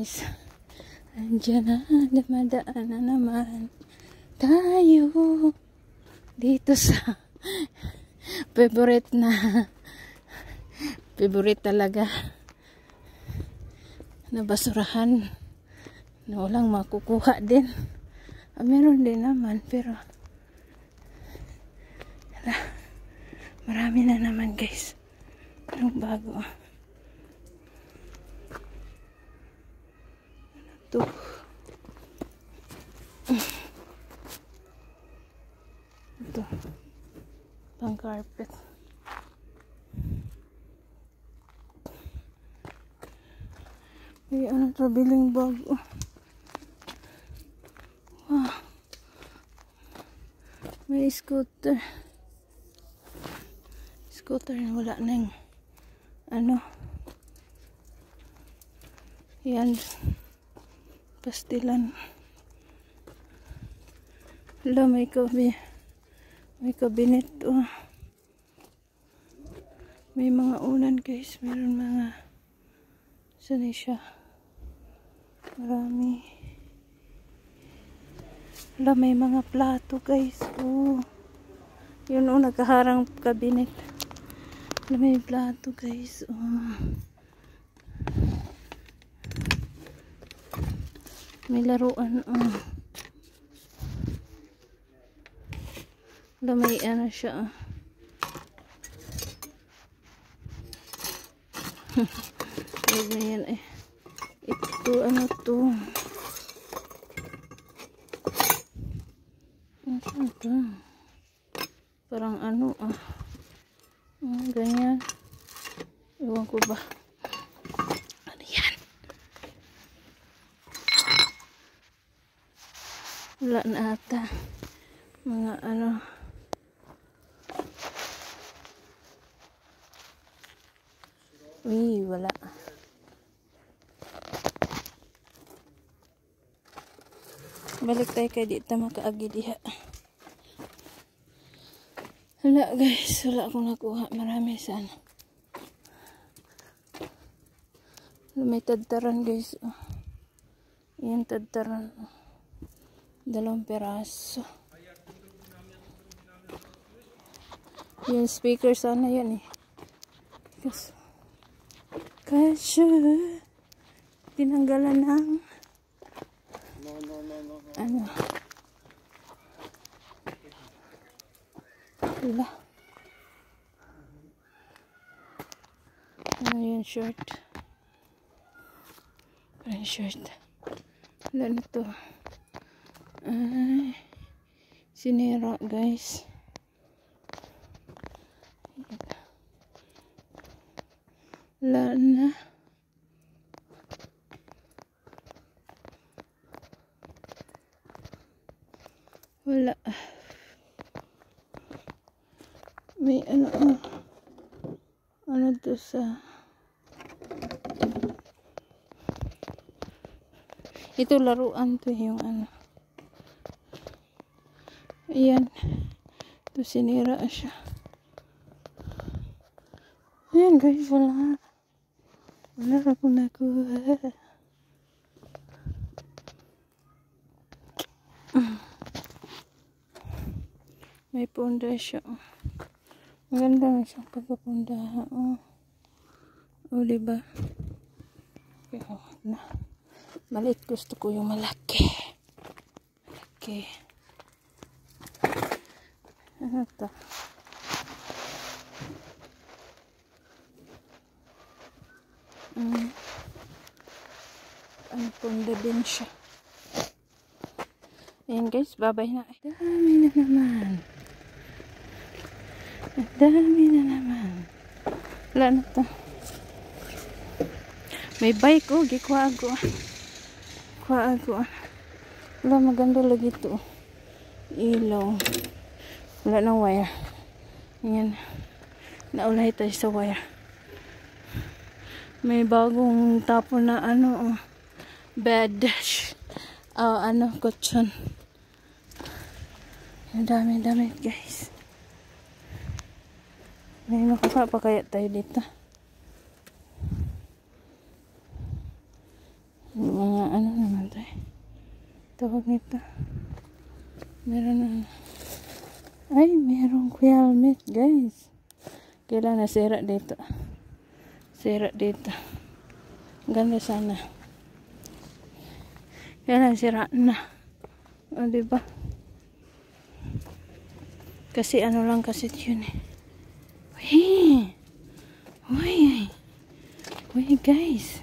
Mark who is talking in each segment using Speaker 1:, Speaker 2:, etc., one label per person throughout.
Speaker 1: guys. Andiyan na, dumadaan na naman tayo dito sa favorite talaga na basurahan na walang makukuha din. Meron din naman pero marami na naman guys. Anong bago? Ito. Ito. Pang carpet. Ay, ano ito? Biling bago. Wow. May scooter. Scooter na wala nang ano. Yan. Pastilan. Hala, may kabinet. Oh. May mga unan guys. Meron mga saan siya? Marami. Hala, may mga plato guys. Oh. Yun oh, nagkaharang kabinet. Hala, may plato guys. Oh. May laruan. Oh. Hala, may ano siya. Ganyan eh. Ito, ano to? Ano to? Parang ano ganyan. Ewan ko ba. Ano yan? Wala na ata. Mga ano. Uy, wala. Balik tayo kay dito makaagi diha. Wala guys, wala akong nakuha. Marami sana. May tadtaran guys. Yan tadtaran. 2 peraso. Yung speaker sana yan eh. Kasi tinanggalan ng ano. Wala. Ano yung shirt? Ano yung shirt? Wala na to. Ay, sinira guys. Wala na. Wala. May ano to sa ito laruan to yung ano. Ayan. Ito sinira siya. Ayan guys, wala. Wala akong nakuha. May punda siya. Maganda nga siyang pagkapundahan. Oh, diba? Okay, na. Maliit gusto ko yung malaki. Malaki. Ano to? Ang punda din siya. Ayan guys, bye-bye na. Dami na naman. Dami na naman. Wala na to. May bike oh, gikuha ako. Kuha ako. Wala, maganda lagi to. Ilaw. Wala na wire. Ayan. Naulay tayo sa wire. May bagong tapon na ano bed. Ano, kutsyon. Ang dami guys. May makaka pa kaya tayo dito. tawag nito. Meron na. Ay, merong helmet, guys. Kailan nasira dito. Sira dito. Ganda sana. Kailan sira na. O, diba? Kasi ano lang kasi yun eh. Uy, guys.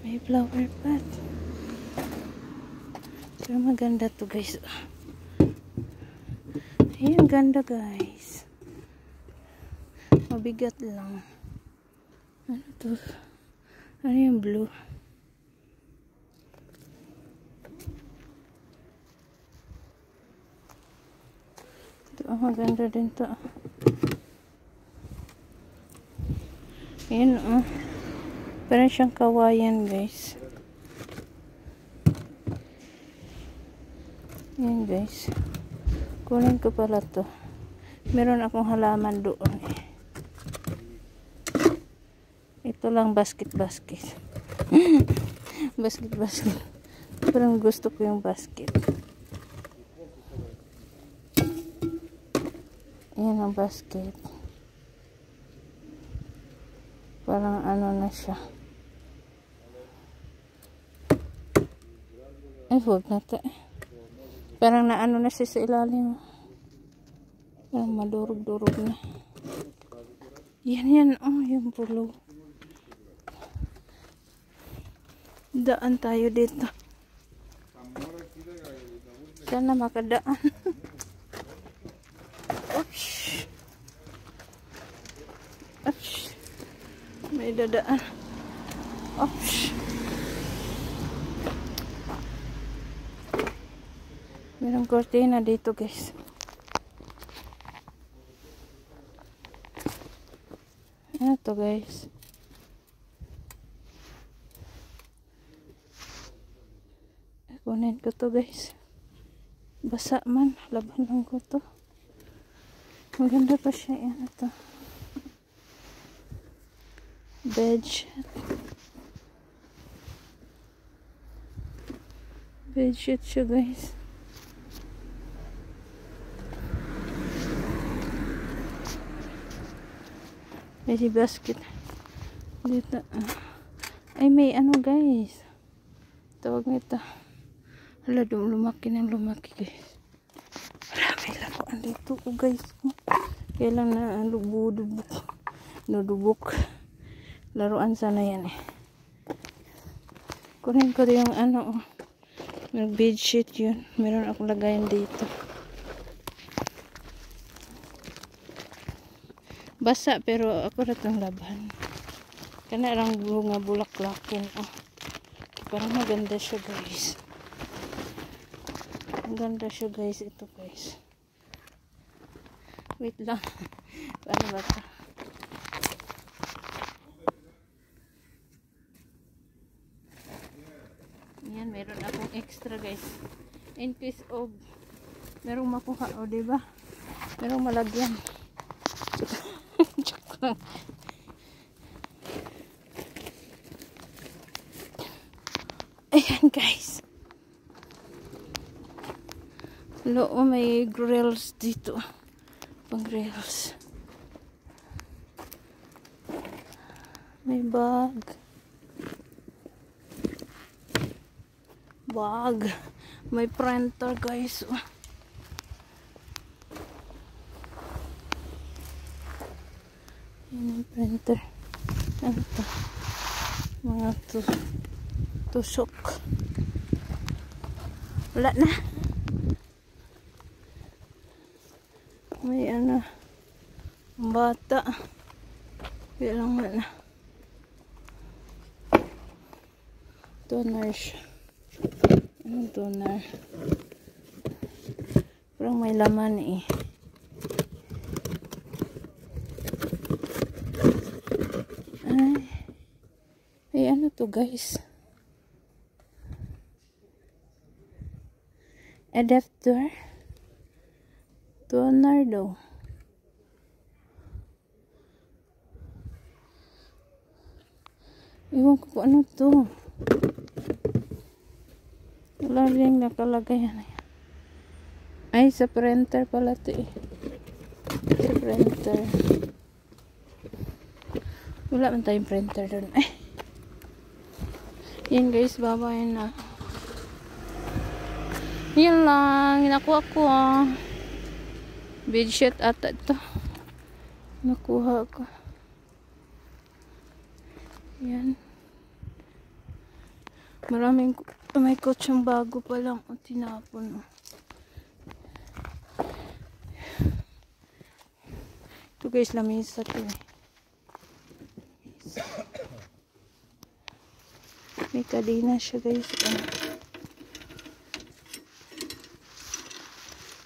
Speaker 1: May flower pot. Pero maganda to, guys. Ayan, ganda, guys. Mabigat lang. Ano to? Ano yung blue? Ito, maganda din to. Ayan, parang siyang kawayan, guys. Ayan, guys. Kunin ko pala to. Meron akong halaman doon eh. Ito lang basket. basket. Parang gusto ko yung basket. Ayan ang basket. Parang ano na siya. Ay, huwag na to eh. Parang naano na siya sa ilalim. Parang madurog-durog na. Yan. Oh, yung pulo. Daan tayo dito. Sana makadaan. Oops. May dadaan. Oops. Merong kortina dito, guys. Ano to, guys? Kunin ko to, guys. Basa man. Laban lang ko to. Maganda pa siya. Ano to? Bedsheet. Bedsheet siya, guys. May basket. Dito. Ay, may ano, guys. Tawag nito. Hala, lumaki ng lumaki, guys. Wala, may laruan dito, guys. Kailan na nudubok. Laruan sana yan eh. Kunin ko yung ano, bedsheet yun. Meron akong lagayan dito. Basa pero ako ratong laban. Kana lang bunga bulaklakin. Oh. Parang maganda siya, guys. Maganda siya, guys. Ito, guys. Wait lang. Paano ba ito? Yan, meron akong extra, guys. In case of merong makuha, o diba? Merong malagyan. Joke lang. Ayan, guys. Loo, may grills dito. Pang grills. May bag. May printer, guys. Yan ang printer. Ano to? Mga tusok. Wala na. May ano. Bata. Bilang wala na. Toner siya. Anong toner? Parang may laman eh. Ay, ano to, guys? Adapter. Toner daw. Iwan ko po ano to. Wala rin nakalagay yan. Ay, sa printer pala ito eh. Sa printer. Wala man tayong printer doon. Ay. Yan guys, babayan na. Yan lang. Nakuha ko bedsheet ata ito. Nakuha ko. Yan. Maraming may kutsang bago pa lang o tinapon. Ito guys, lamisa to eh. May kadena siya guys.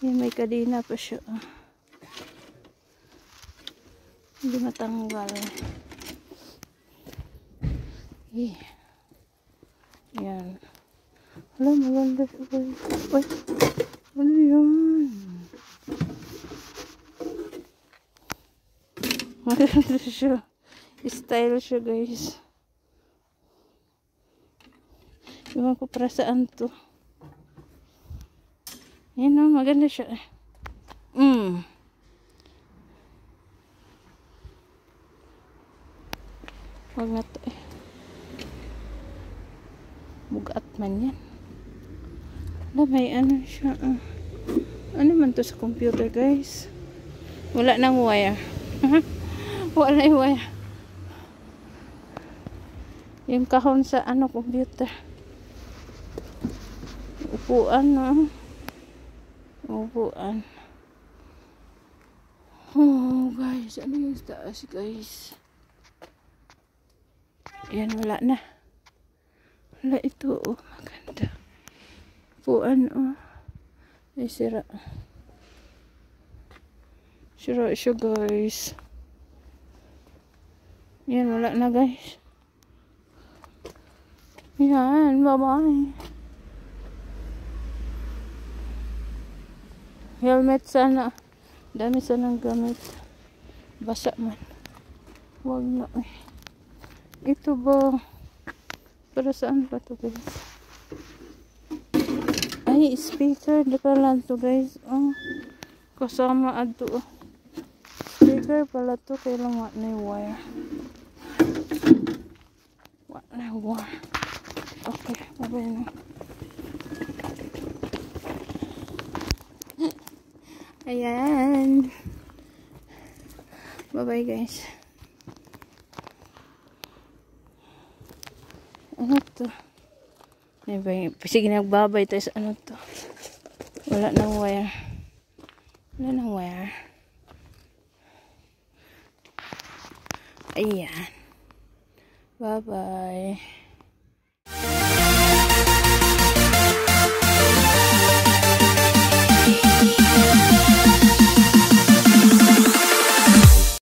Speaker 1: Yan, may kadena pa siya. Hindi matanggal. Yan. Alam, maganda siya guys. Ay, ano yan? Maganda siya. Style siya guys. Iwan ko para saan to. Yan o, maganda siya. Huwag na to eh. Bugat man yan. Wala, may ano siya. Ano man to sa computer guys? Wala nang wire. Wala yung wire. Yung kahon sa ano computer. Upuan no. Upuan. Oh guys, ano yung taas guys? Yan, wala na. Wala ito oh, maganda. Upuan oh. Ay sira. Sira siya guys. Yan, wala na guys. Yan, bye-bye. Helmet sana. Dami sanang gamit. Basa man. Huwag na eh. Ito ba? Para saan pa to guys? Ay, speaker. Daka lang to guys. Oh, kasama ato. Speaker pala to. Kailangan na yung wire. Wala na yung wire. Okay, babay na. Ayan. Bye-bye guys. Ano to? Sige, nagbabay tayo sa ano to. Wala nang wire. Wala nang wire. Ayan. Bye-bye.